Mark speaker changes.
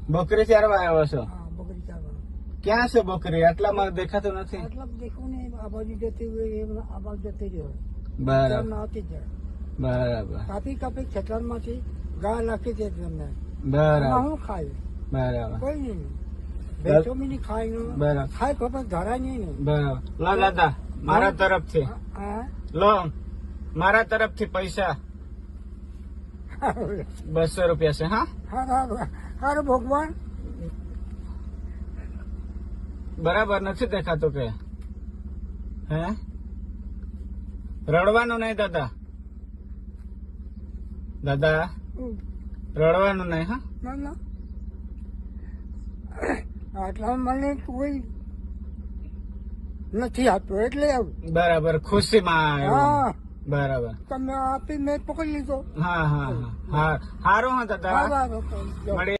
Speaker 1: બકરી ચારવા આવ્યો છો?
Speaker 2: હા, બકરી ચારવા.
Speaker 1: ક્યાં છે બકરી? આટલામાં દેખાતું નથી.
Speaker 2: આટલા દેખો ને આ બાજુ જતી હોય એ આ બાજુ જતી રહ્યો.
Speaker 1: બરાબર
Speaker 2: આવતી જાય.
Speaker 1: બરાબર
Speaker 2: કાપી ખેતરમાંથી ગાય નાખી દે તમને.
Speaker 1: બરાબર
Speaker 2: હું ખાય
Speaker 1: બરાબર
Speaker 2: કોઈ નહીં. ભેંસો બી નહીં ખાય.
Speaker 1: બરાબર
Speaker 2: ખાય ખબર ધરાય નહીં ને.
Speaker 1: બરાબર. લો દાદા, મારા તરફથી
Speaker 2: હા
Speaker 1: લો, મારા તરફથી પૈસા 200 રૂપિયા છે. હા,
Speaker 2: હારું ભગવાન.
Speaker 1: બરાબર નથી દેખાતું કે? હે, રડવાનું નહીં દાદા. દાદા રડવાનું નહીં. હા,
Speaker 2: ના ના આટલા મને કોઈ નથી આપતો એટલે આવું.
Speaker 1: બરાબર, ખુશીમાં
Speaker 2: હા
Speaker 1: આવ્યો. બરાબર.
Speaker 2: તમે આપી મેં પકડી લીધો.
Speaker 1: હા હા હા હા, સારું. હા દાદા,
Speaker 2: હા,
Speaker 1: મળીએ.